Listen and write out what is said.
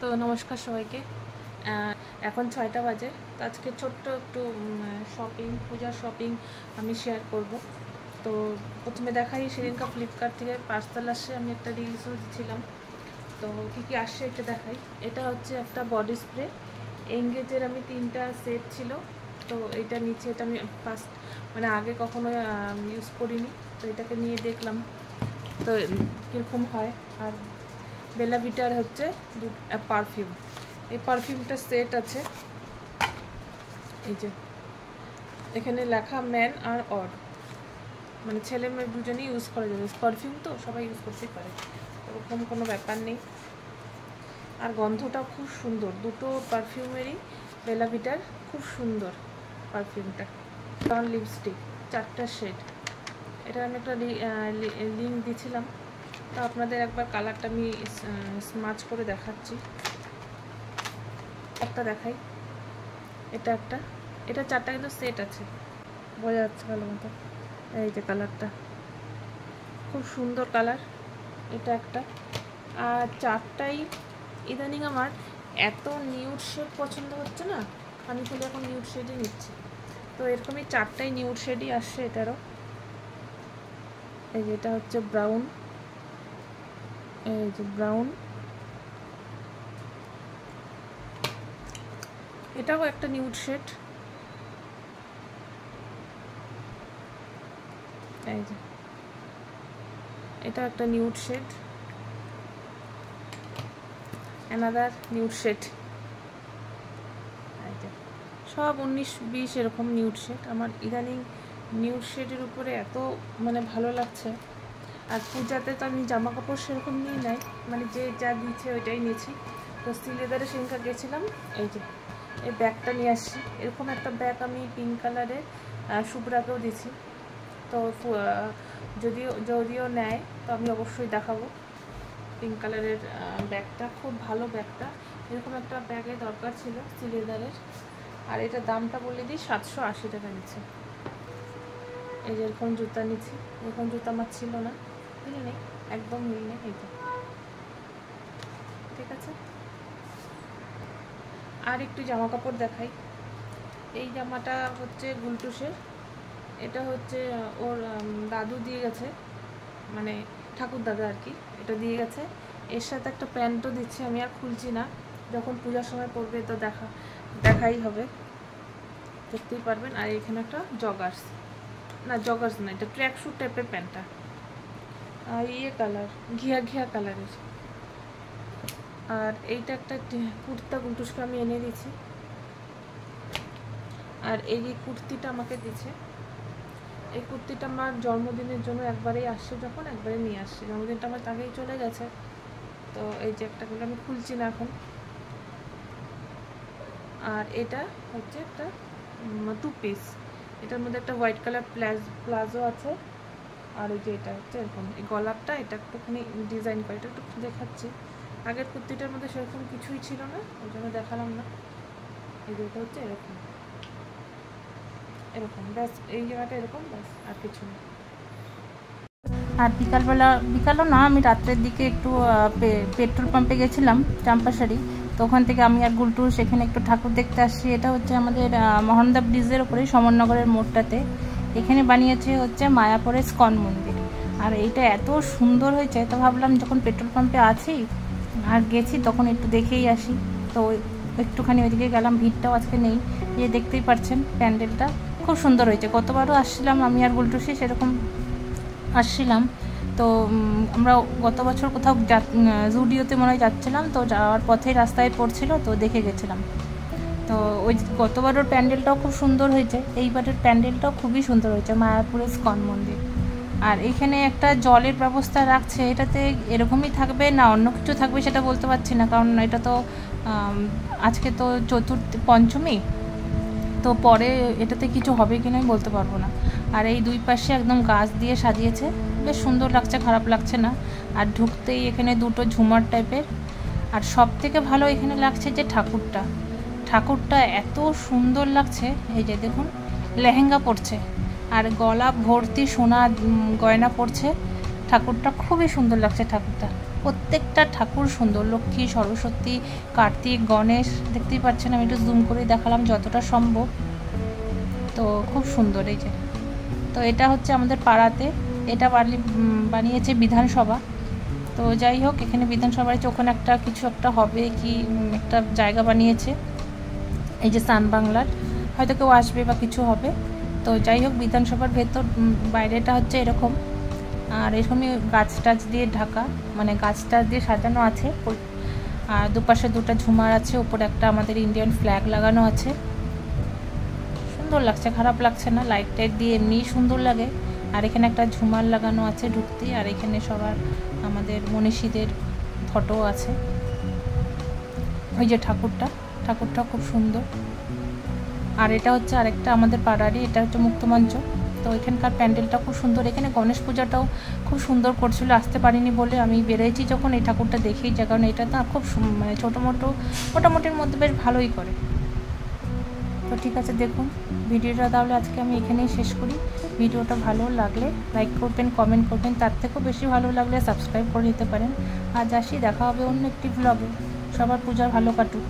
তো নমস্কার সবাইকে। এখন 6টা বাজে। তো আজকে ছোট্ট একটু শপিং, পূজার শপিং আমি শেয়ার করব। তো প্রথমে দেখাই, সেদিনকার ফ্লিপকার্ট থেকে পার্সেল আসে, আমি একটা রিলসও দিচ্ছিলাম। তো কী কী আসছে এটা দেখাই। এটা হচ্ছে একটা বডি স্প্রে, এঙ্গেজের আমি 3টা সেট ছিল। তো এটা নিচে, এটা আমি ফার্স্ট আগে কখনো ইউজ করিনি, তো এটাকে নিয়ে দেখলাম তো কীরকম হয়। আর বেলা ভিটার হচ্ছে পারফিউম, এই পারফিউমটা সেট আছে। এই যে এখানে লেখা ম্যান আর অড, ছেলে মেয়ে দুজনেই ইউজ করা যাবে। পারফিউম তো সবাই ইউজ করতেই পারে, ওরকম কোনো ব্যাপার নেই। আর গন্ধটা খুব সুন্দর, দুটো পারফিউমেরই বেলা ভিটার খুব সুন্দর পারফিউমটা। টন লিপস্টিক 4টা শেড, এটা আমি একটা লিঙ্ক দিয়েছিলাম, তো আপনাদের একবার কালারটা আমি স্মাচ করে দেখাচ্ছি। একটা দেখাই, এটা একটা, এটা 4টা কিন্তু সেট আছে, বোঝা যাচ্ছে ভালো মতো। এই যে কালারটা খুব সুন্দর কালার, এটা একটা। আর 4টাই ইদানিং আমার এত নিউড শেড পছন্দ হচ্ছে না, আমি খুলে এখন নিউড শেডই নিচ্ছি। তো এরকমই 4টাই নিউড শেডই আসছে এটারও। এই যে এটা হচ্ছে ব্রাউন, এই যে ব্রাউন, এটাও একটা নিউড শেড। এই যে এটা একটা nude shade, another nude shade. এই যে সব 19-20 এরকম নিউড শেড। আমার ইদানিং নিউড শেডের উপরে এত ভালো লাগছে। আর পূজাতে তো আমি জামা কাপড় সেরকম নিয়ে নাই, যে যা দিয়েছে ওইটাই নিয়েছি। তো সিলেদারে সেদিনকার গেছিলাম, এই যে এই ব্যাগটা নিয়ে আসছি। এরকম একটা ব্যাগ আমি পিঙ্ক কালারের শুভ্রাকেও দিয়েছি। তো যদিও নেয় তো আমি অবশ্যই দেখাবো। পিঙ্ক কালারের ব্যাগটা খুব ভালো, ব্যাগটা এরকম একটা ব্যাগের দরকার ছিল সিলেদারের। আর এটা দামটা বলে দিই, 780 টাকা নিচ্ছে। এই যে এরকম জুতা নিচ্ছি, এরকম জুতা আমার ছিল না, মিল নেই, একদম মিল নেই। এইটা ঠিক আছে। আর একটু জামা কাপড় দেখাই। এই জামাটা হচ্ছে গুলটুসের, এটা হচ্ছে ওর দাদু দিয়ে গেছে, ঠাকুর দাদা আর কি, এটা দিয়ে গেছে। এর সাথে একটা প্যান্টও দিচ্ছে, আমি আর খুলছি না, যখন পূজার সময় পরবে তো দেখাই হবে, দেখতেই পারবেন। আর এখানে একটা জগার্স না, এটা ট্র্যাক স্যুট টাইপের প্যান্টটা, আর কালার ঘিয়া কালারের। আর এইটা একটা কুর্তা গুলটুসকে আমি এনে দিয়েছি। আর এই কুর্তিটা আমাকে দিচ্ছে, এই কুর্তিটা আমার জন্মদিনের জন্য একবারেই আসছে, যখন একবারে নিয়ে আসছে, জন্মদিনটা আমার আগেই চলে গেছে। তো এই যে একটা গুলো আমি খুলছি না এখন। আর এটা হচ্ছে একটা 2 পিস, এটার মধ্যে একটা হোয়াইট কালার প্লাজো আছে। আর এই যে এটা হচ্ছে এরকম, এই গলারটা এটা একটুখানি ডিজাইন করে, এটা একটু দেখাচ্ছি। আগের কুর্তিটার মধ্যে সেরকম কিছুই ছিল না, ওই জন্য দেখালাম না। এই যে এটা হচ্ছে এরকম ব্যাস, এই জায়গাটা এরকম ব্যাস, আর কিছু না। আর বিকালও না, আমি রাত্রের দিকে একটু পেট্রোল পাম্পে গেছিলাম চাম্পাশাড়ি। তো ওখান থেকে আমি আর গুলটু সেখানে একটু ঠাকুর দেখতে আসছি। এটা হচ্ছে আমাদের মহানন্দা ব্রিজের ওপরে সমরনগরের মোড়টাতে, এখানে বানিয়েছে হচ্ছে মায়াপুরের স্কন মন্দির। আর এইটা এত সুন্দর হয়েছে, তো ভাবলাম যখন পেট্রোল পাম্পে আছি আর গেছি তখন একটু দেখেই আসি। তো একটুখানি ওইদিকে গেলাম, ভিড়টাও আজকে নেই। এই দেখতেই পাচ্ছেন প্যান্ডেলটা খুব সুন্দর হয়েছে। গতবারও আসছিলাম আমি আর গুলটুসি, সেরকম আসছিলাম। তো আমরা গত বছর কোথাও জুডিওতে মনে হয় যাচ্ছিলাম, তো যাওয়ার পথেই রাস্তায় পড়ছিল, তো দেখে গেছিলাম। তো ওই গতবারের প্যান্ডেলটাও খুব সুন্দর হয়েছে, এইবারের প্যান্ডেলটাও খুবই সুন্দর হয়েছে, মায়াপুরের স্কন মন্দির। আর এখানে একটা জলের ব্যবস্থা রাখছে, এটাতে এরকমই থাকবে না অন্য কিছু থাকবে সেটা বলতে পারছি না, কারণ এটা তো আজকে তো পঞ্চমী, তো পরে এটাতে কিছু হবে কিনা আমি বলতে পারবো না। আর এই দুই পাশে একদম গাছ দিয়ে সাজিয়েছে, বেশ সুন্দর লাগছে, খারাপ লাগছে না। আর ঢুকতেই এখানে দুটো ঝুমার টাইপের। আর সব থেকে ভালো এখানে লাগছে যে ঠাকুরটা এত সুন্দর লাগছে। এই যে দেখুন লেহেঙ্গা পরছে আর গলা ভর্তি সোনা গয়না পরছে, ঠাকুরটা খুবই সুন্দর লাগছে ঠাকুরটা। প্রত্যেকটা ঠাকুর সুন্দর, লক্ষ্মী, সরস্বতী, কার্তিক, গণেশ, দেখতেই পাচ্ছেন, আমি একটু জুম করে দেখালাম যতটা সম্ভব। তো খুব সুন্দর এই যে। তো এটা হচ্ছে আমাদের পাড়াতে, এটা বানিয়েছে বিধানসভা। তো যাই হোক, এখানে বিধানসভার ওখানে একটা কিছু একটা হবে কি, একটা জায়গা বানিয়েছে এই যে সান বাংলার, হয়তো কেউ আসবে বা কিছু হবে। তো যাই হোক, বিধানসভার ভেতর বাইরেটা হচ্ছে এরকম, আর এরকমই গাছ টাছ দিয়ে ঢাকা, মানে গাছ টাছ দিয়ে সাজানো আছে। আর দুপাশে দুটো ঝুমার আছে, উপরে একটা আমাদের ইন্ডিয়ান ফ্ল্যাগ লাগানো আছে। সুন্দর লাগছে, খারাপ লাগছে না, লাইট টাইট দিয়ে এমনিই সুন্দর লাগে। আর এখানে একটা ঝুমার লাগানো আছে ঢুকতে, আর এখানে সবার আমাদের মনীষীদের ফটো আছে। ওই যে ঠাকুরটা খুব সুন্দর। আর এটা হচ্ছে আরেকটা আমাদের পাড়ারই, এটা হচ্ছে মুক্তমঞ্চ। তো এখানকার প্যান্ডেলটা খুব সুন্দর। এখানে গণেশ পূজাটাও খুব সুন্দর করছিল, আসতে পারিনি বলে আমি বেরিয়েছি যখন, এই ঠাকুরটা দেখেই যা, কারণ এটা তো খুব মানে মোটামুটির মধ্যে বেশ ভালোই করে। তো ঠিক আছে, দেখুন ভিডিওটা তাহলে আজকে আমি এখানেই শেষ করি। ভিডিওটা ভালো লাগলে লাইক করবেন, কমেন্ট করবেন, তার থেকেও বেশি ভালো লাগলে সাবস্ক্রাইব করে নিতে পারেন। আজ আসি, দেখা হবে অন্য একটি ব্লগে। সবার পূজা ভালো কাটুক।